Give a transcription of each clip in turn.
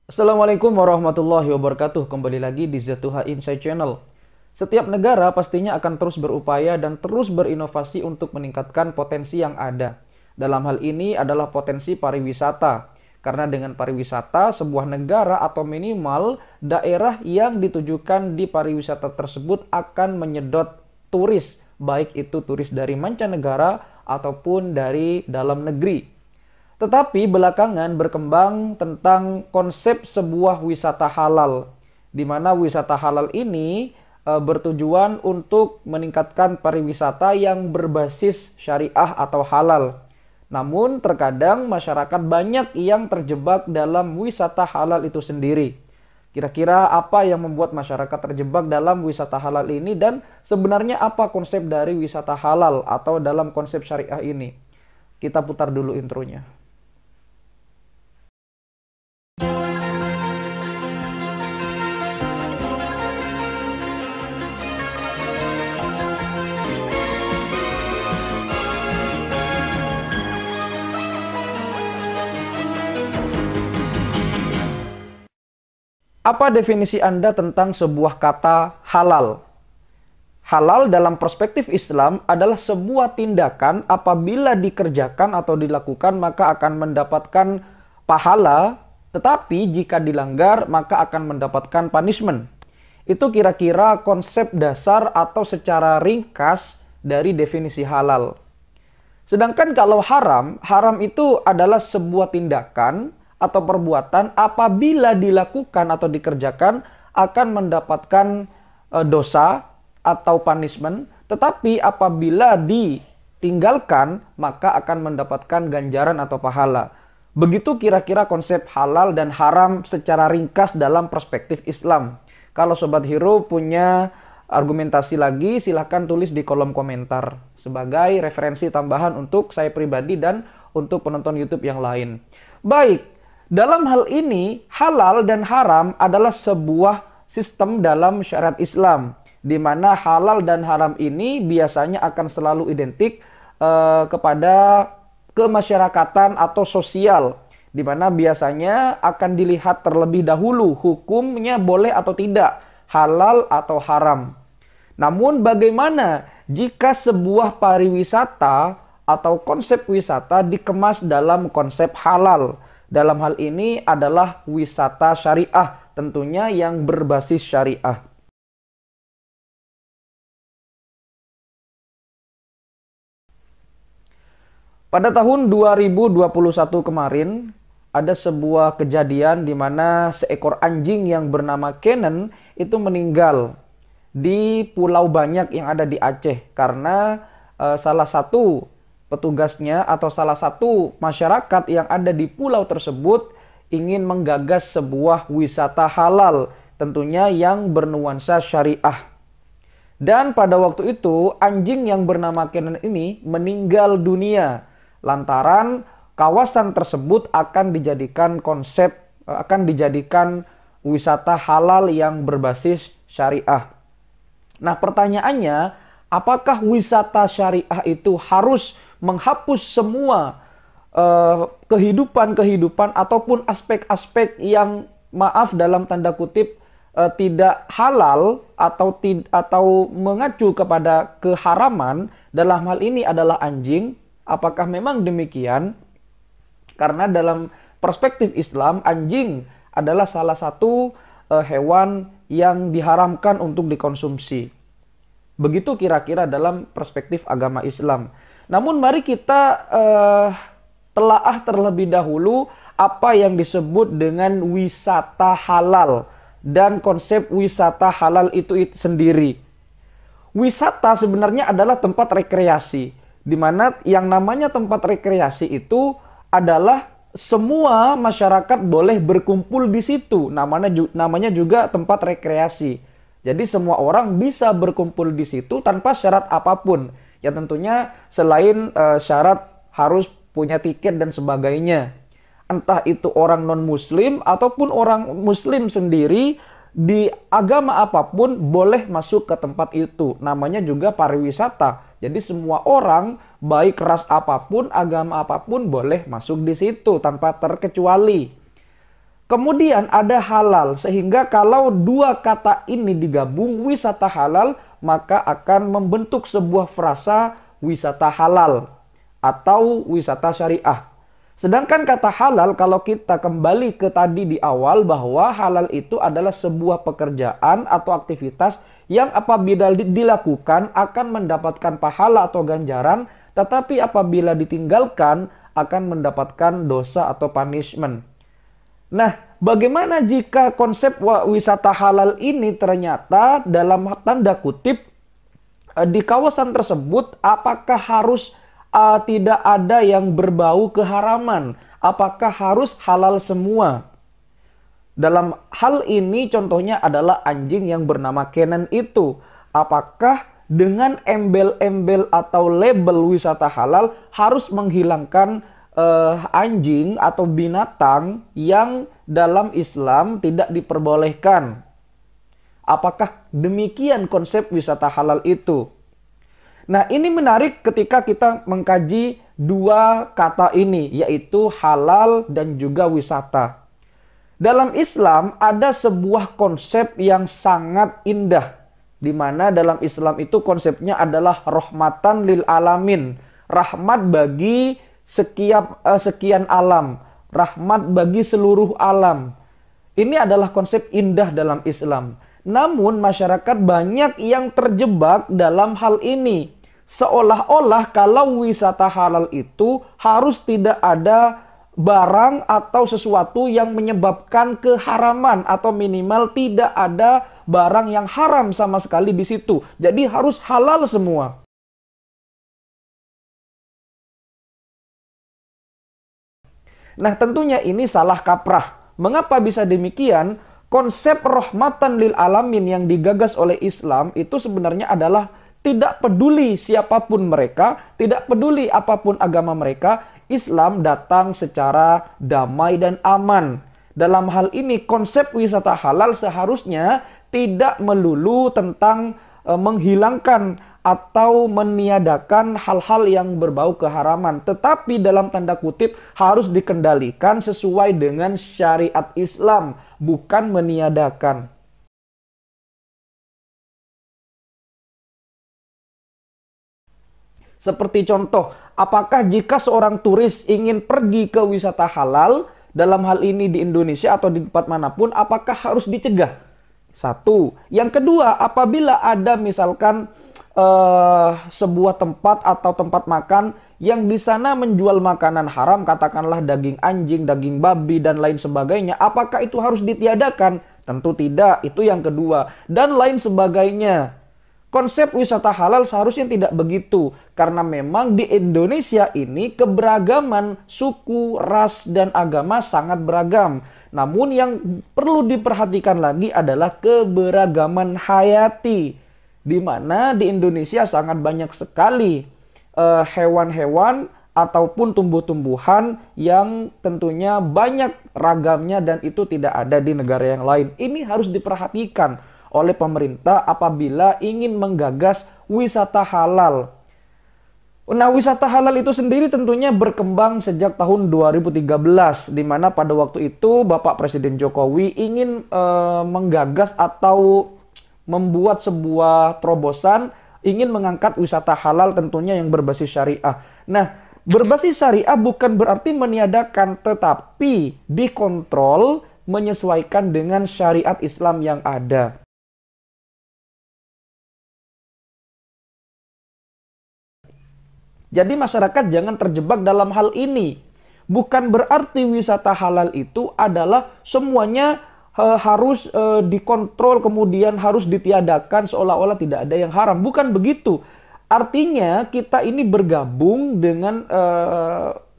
Assalamualaikum warahmatullahi wabarakatuh. Kembali lagi di Zatuha Insight Channel. Setiap negara pastinya akan terus berupaya dan terus berinovasi untuk meningkatkan potensi yang ada. Dalam hal ini adalah potensi pariwisata. Karena dengan pariwisata, sebuah negara atau minimal daerah yang ditujukan di pariwisata tersebut akan menyedot turis, baik itu turis dari mancanegara ataupun dari dalam negeri. Tetapi belakangan berkembang tentang konsep sebuah wisata halal, di mana wisata halal ini bertujuan untuk meningkatkan pariwisata yang berbasis syariah atau halal. Namun terkadang masyarakat banyak yang terjebak dalam wisata halal itu sendiri. Kira-kira apa yang membuat masyarakat terjebak dalam wisata halal ini dan sebenarnya apa konsep dari wisata halal atau dalam konsep syariah ini? Kita putar dulu intronya. Apa definisi Anda tentang sebuah kata halal? Halal dalam perspektif Islam adalah sebuah tindakan apabila dikerjakan atau dilakukan maka akan mendapatkan pahala, tetapi jika dilanggar maka akan mendapatkan punishment. Itu kira-kira konsep dasar atau secara ringkas dari definisi halal. Sedangkan kalau haram, haram itu adalah sebuah tindakan atau perbuatan apabila dilakukan atau dikerjakan akan mendapatkan dosa atau punishment, tetapi apabila ditinggalkan maka akan mendapatkan ganjaran atau pahala. Begitu kira-kira konsep halal dan haram secara ringkas dalam perspektif Islam. Kalau Sobat Hero punya argumentasi lagi, silahkan tulis di kolom komentar sebagai referensi tambahan untuk saya pribadi dan untuk penonton YouTube yang lain. Baik, dalam hal ini halal dan haram adalah sebuah sistem dalam syariat Islam, di mana halal dan haram ini biasanya akan selalu identik kepada kemasyarakatan atau sosial, di mana biasanya akan dilihat terlebih dahulu hukumnya boleh atau tidak, halal atau haram. Namun bagaimana jika sebuah pariwisata atau konsep wisata dikemas dalam konsep halal? Dalam hal ini adalah wisata syariah, tentunya yang berbasis syariah. Pada tahun 2021 kemarin, ada sebuah kejadian di mana seekor anjing yang bernama Kenan itu meninggal di Pulau Banyak yang ada di Aceh karena salah satu petugasnya atau salah satu masyarakat yang ada di pulau tersebut ingin menggagas sebuah wisata halal, tentunya yang bernuansa syariah. Dan pada waktu itu anjing yang bernama Kenan ini meninggal dunia lantaran kawasan tersebut akan dijadikan wisata halal yang berbasis syariah. Nah, pertanyaannya, apakah wisata syariah itu harus menghapus semua kehidupan ataupun aspek-aspek yang maaf dalam tanda kutip tidak halal atau mengacu kepada keharaman? Dalam hal ini adalah anjing. Apakah memang demikian? Karena dalam perspektif Islam, anjing adalah salah satu hewan yang diharamkan untuk dikonsumsi. Begitu kira-kira dalam perspektif agama Islam. Namun mari kita telaah terlebih dahulu apa yang disebut dengan wisata halal dan konsep wisata halal itu sendiri. Wisata sebenarnya adalah tempat rekreasi, di mana yang namanya tempat rekreasi itu adalah semua masyarakat boleh berkumpul di situ. Namanya juga tempat rekreasi. Jadi semua orang bisa berkumpul di situ tanpa syarat apapun. Ya tentunya selain syarat harus punya tiket dan sebagainya. Entah itu orang non-muslim ataupun orang muslim sendiri di agama apapun boleh masuk ke tempat itu. Namanya juga pariwisata. Jadi semua orang, baik ras apapun, agama apapun boleh masuk di situ tanpa terkecuali. Kemudian ada halal, sehingga kalau dua kata ini digabung, wisata halal, maka akan membentuk sebuah frasa wisata halal atau wisata syariah. Sedangkan kata halal, kalau kita kembali ke tadi di awal, bahwa halal itu adalah sebuah pekerjaan atau aktivitas yang apabila dilakukan akan mendapatkan pahala atau ganjaran, tetapi apabila ditinggalkan akan mendapatkan dosa atau punishment. Nah, bagaimana jika konsep wisata halal ini ternyata dalam tanda kutip di kawasan tersebut apakah harus tidak ada yang berbau keharaman? Apakah harus halal semua? Dalam hal ini contohnya adalah anjing yang bernama Canon itu. Apakah dengan embel-embel atau label wisata halal harus menghilangkan anjing atau binatang yang dalam Islam tidak diperbolehkan? Apakah demikian konsep wisata halal itu? Nah, ini menarik ketika kita mengkaji dua kata ini, yaitu halal dan juga wisata. Dalam Islam ada sebuah konsep yang sangat indah, di mana dalam Islam itu konsepnya adalah rahmatan lil alamin, rahmat bagi sekian alam, rahmat bagi seluruh alam. Ini adalah konsep indah dalam Islam. Namun masyarakat banyak yang terjebak dalam hal ini. Seolah-olah kalau wisata halal itu harus tidak ada barang atau sesuatu yang menyebabkan keharaman, atau minimal tidak ada barang yang haram sama sekali di situ. Jadi harus halal semua. Nah, tentunya ini salah kaprah. Mengapa bisa demikian? Konsep rahmatan lil alamin yang digagas oleh Islam itu sebenarnya adalah tidak peduli siapapun mereka, tidak peduli apapun agama mereka, Islam datang secara damai dan aman. Dalam hal ini konsep wisata halal seharusnya tidak melulu tentang menghilangkan atau meniadakan hal-hal yang berbau keharaman, tetapi dalam tanda kutip harus dikendalikan sesuai dengan syariat Islam, bukan meniadakan. Seperti contoh, apakah jika seorang turis ingin pergi ke wisata halal, dalam hal ini di Indonesia atau di tempat manapun, apakah harus dicegah? Satu. Yang kedua, apabila ada misalkan sebuah tempat atau tempat makan yang di sana menjual makanan haram, katakanlah daging anjing, daging babi, dan lain sebagainya, apakah itu harus ditiadakan? Tentu tidak, itu yang kedua. Dan lain sebagainya. Konsep wisata halal seharusnya tidak begitu, karena memang di Indonesia ini keberagaman suku, ras, dan agama sangat beragam. Namun yang perlu diperhatikan lagi adalah keberagaman hayati, di mana di Indonesia sangat banyak sekali hewan-hewan ataupun tumbuh-tumbuhan yang tentunya banyak ragamnya dan itu tidak ada di negara yang lain. Ini harus diperhatikan oleh pemerintah apabila ingin menggagas wisata halal. Nah, wisata halal itu sendiri tentunya berkembang sejak tahun 2013, di mana pada waktu itu Bapak Presiden Jokowi ingin menggagas atau membuat sebuah terobosan, ingin mengangkat wisata halal tentunya yang berbasis syariah. Nah, berbasis syariah bukan berarti meniadakan, tetapi dikontrol menyesuaikan dengan syariat Islam yang ada. Jadi masyarakat jangan terjebak dalam hal ini. Bukan berarti wisata halal itu adalah semuanya harus dikontrol, kemudian harus ditiadakan seolah-olah tidak ada yang haram. Bukan begitu. Artinya kita ini bergabung dengan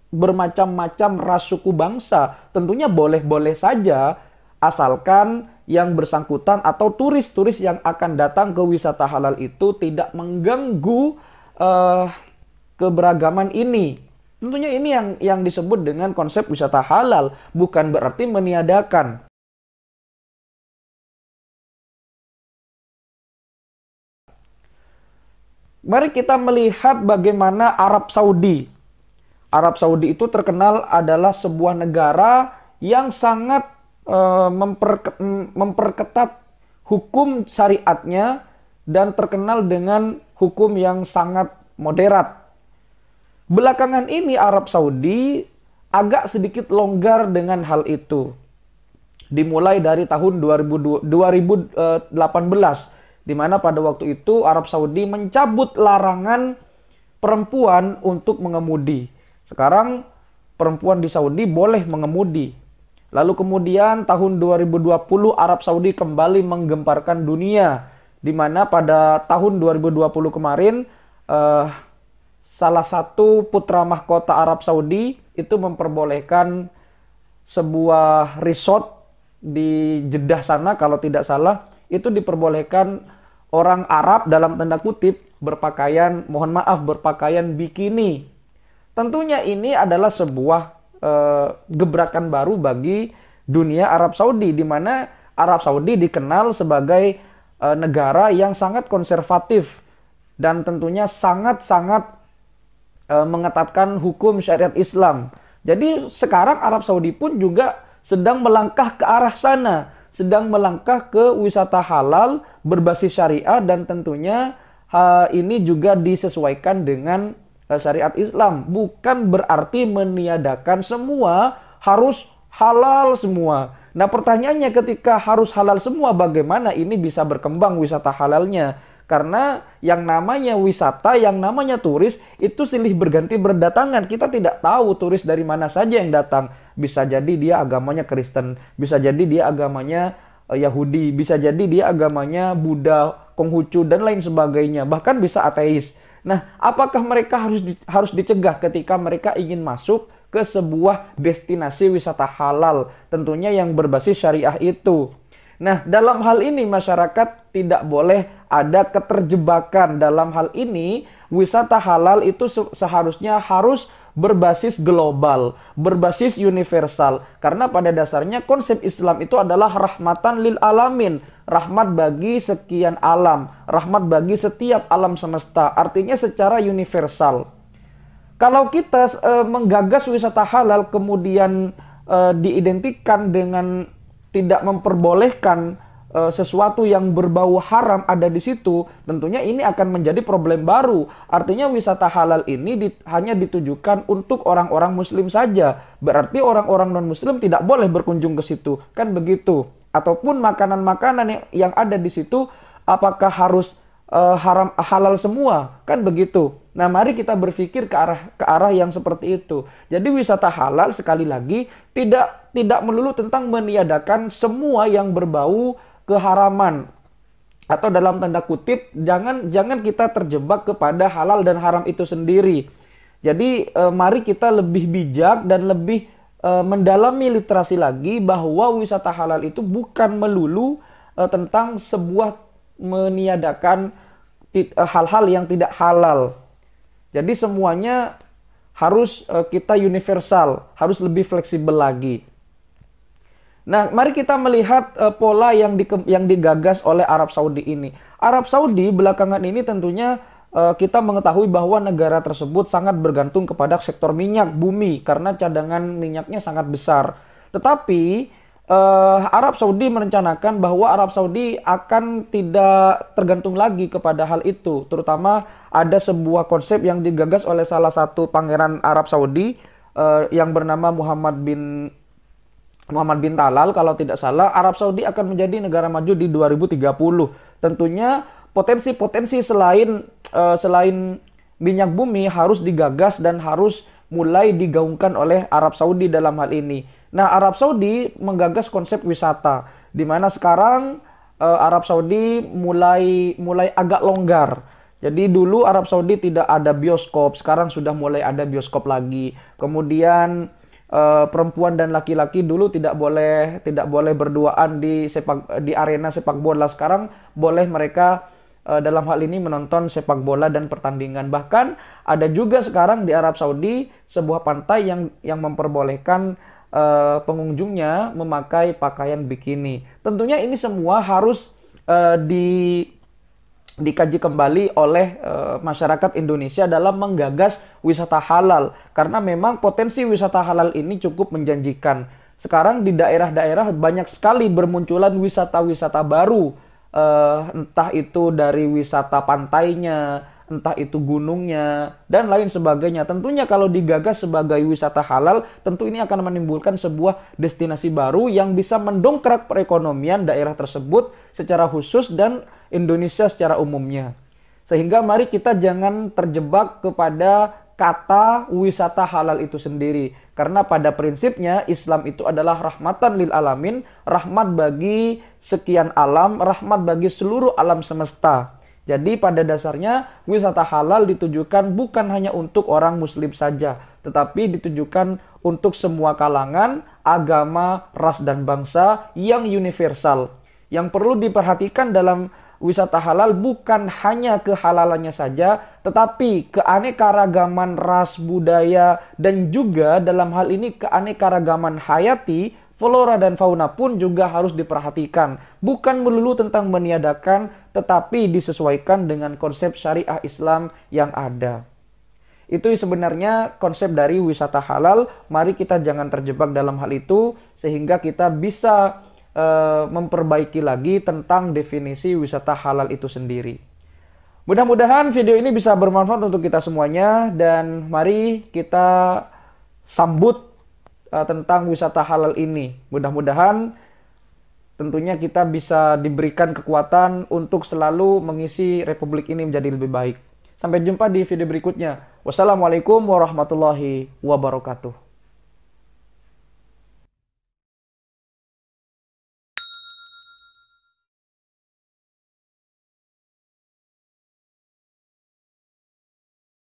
bermacam-macam ras suku bangsa. Tentunya boleh-boleh saja, asalkan yang bersangkutan atau turis-turis yang akan datang ke wisata halal itu tidak mengganggu keberagaman ini. Tentunya ini yang disebut dengan konsep wisata halal, bukan berarti meniadakan. Mari kita melihat bagaimana Arab Saudi. Arab Saudi itu terkenal adalah sebuah negara yang sangat memperketat hukum syariatnya dan terkenal dengan hukum yang sangat moderat. Belakangan ini Arab Saudi agak sedikit longgar dengan hal itu. Dimulai dari tahun 2018, di mana pada waktu itu Arab Saudi mencabut larangan perempuan untuk mengemudi. Sekarang perempuan di Saudi boleh mengemudi. Lalu kemudian tahun 2020 Arab Saudi kembali menggemparkan dunia, di mana pada tahun 2020 kemarin salah satu putra mahkota Arab Saudi itu memperbolehkan sebuah resort di Jeddah sana, kalau tidak salah, itu diperbolehkan orang Arab dalam tanda kutip berpakaian, mohon maaf, berpakaian bikini. Tentunya ini adalah sebuah gebrakan baru bagi dunia Arab Saudi, di mana Arab Saudi dikenal sebagai negara yang sangat konservatif dan tentunya sangat-sangat mengetatkan hukum syariat Islam. Jadi sekarang Arab Saudi pun juga sedang melangkah ke arah sana, sedang melangkah ke wisata halal berbasis syariah, dan tentunya ini juga disesuaikan dengan syariat Islam. Bukan berarti meniadakan semua harus halal semua. Nah, pertanyaannya, ketika harus halal semua, bagaimana ini bisa berkembang wisata halalnya? Karena yang namanya wisata, yang namanya turis, itu silih berganti berdatangan. Kita tidak tahu turis dari mana saja yang datang. Bisa jadi dia agamanya Kristen, bisa jadi dia agamanya Yahudi, bisa jadi dia agamanya Buddha, Konghucu, dan lain sebagainya. Bahkan bisa ateis. Nah, apakah mereka harus dicegah ketika mereka ingin masuk ke sebuah destinasi wisata halal? Tentunya yang berbasis syariah itu. Nah, dalam hal ini masyarakat tidak boleh ada keterjebakan. Dalam hal ini, wisata halal itu seharusnya harus berbasis global, berbasis universal. Karena pada dasarnya konsep Islam itu adalah rahmatan lil alamin, rahmat bagi sekian alam, rahmat bagi setiap alam semesta. Artinya secara universal. Kalau kita menggagas wisata halal kemudian diidentikan dengan tidak memperbolehkan sesuatu yang berbau haram ada di situ, tentunya ini akan menjadi problem baru. Artinya wisata halal ini hanya ditujukan untuk orang-orang muslim saja. Berarti orang-orang non-muslim tidak boleh berkunjung ke situ, kan begitu? Ataupun makanan-makanan yang ada di situ, apakah harus haram halal semua, kan begitu? Nah, mari kita berpikir ke arah yang seperti itu. Jadi wisata halal sekali lagi tidak melulu tentang meniadakan semua yang berbau keharaman, atau dalam tanda kutip jangan kita terjebak kepada halal dan haram itu sendiri. Jadi mari kita lebih bijak dan lebih mendalami literasi lagi bahwa wisata halal itu bukan melulu tentang sebuah meniadakan hal-hal yang tidak halal. Jadi semuanya harus kita universal, harus lebih fleksibel lagi. Nah, mari kita melihat pola yang digagas oleh Arab Saudi ini. Arab Saudi belakangan ini tentunya kita mengetahui bahwa negara tersebut sangat bergantung kepada sektor minyak bumi karena cadangan minyaknya sangat besar. Tetapi Arab Saudi merencanakan bahwa Arab Saudi akan tidak tergantung lagi kepada hal itu. Terutama ada sebuah konsep yang digagas oleh salah satu pangeran Arab Saudi yang bernama Muhammad bin Talal, kalau tidak salah. Arab Saudi akan menjadi negara maju di 2030. Tentunya potensi-potensi selain minyak bumi harus digagas dan harus mulai digaungkan oleh Arab Saudi dalam hal ini. Nah, Arab Saudi menggagas konsep wisata, di mana sekarang Arab Saudi mulai agak longgar. Jadi dulu Arab Saudi tidak ada bioskop, sekarang sudah mulai ada bioskop lagi. Kemudian perempuan dan laki-laki dulu tidak boleh berduaan di arena sepak bola. Sekarang boleh mereka dalam hal ini menonton sepak bola dan pertandingan. Bahkan ada juga sekarang di Arab Saudi sebuah pantai yang memperbolehkan pengunjungnya memakai pakaian bikini. Tentunya ini semua harus dikaji kembali oleh masyarakat Indonesia dalam menggagas wisata halal, karena memang potensi wisata halal ini cukup menjanjikan. Sekarang di daerah-daerah banyak sekali bermunculan wisata-wisata baru. Entah itu dari wisata pantainya, entah itu gunungnya, dan lain sebagainya. Tentunya kalau digagas sebagai wisata halal, tentu ini akan menimbulkan sebuah destinasi baru yang bisa mendongkrak perekonomian daerah tersebut secara khusus dan Indonesia secara umumnya. Sehingga mari kita jangan terjebak kepada kata wisata halal itu sendiri. Karena pada prinsipnya Islam itu adalah rahmatan lil alamin, rahmat bagi sekian alam, rahmat bagi seluruh alam semesta. Jadi pada dasarnya wisata halal ditujukan bukan hanya untuk orang muslim saja, tetapi ditujukan untuk semua kalangan, agama, ras dan bangsa yang universal. Yang perlu diperhatikan dalam wisata halal bukan hanya kehalalannya saja, tetapi keanekaragaman ras, budaya, dan juga dalam hal ini keanekaragaman hayati, flora dan fauna pun juga harus diperhatikan. Bukan melulu tentang meniadakan, tetapi disesuaikan dengan konsep syariah Islam yang ada. Itu sebenarnya konsep dari wisata halal. Mari kita jangan terjebak dalam hal itu, sehingga kita bisa memperbaiki lagi tentang definisi wisata halal itu sendiri. Mudah-mudahan video ini bisa bermanfaat untuk kita semuanya, dan mari kita sambut tentang wisata halal ini. Mudah-mudahan tentunya kita bisa diberikan kekuatan untuk selalu mengisi Republik ini menjadi lebih baik. Sampai jumpa di video berikutnya. Wassalamualaikum warahmatullahi wabarakatuh.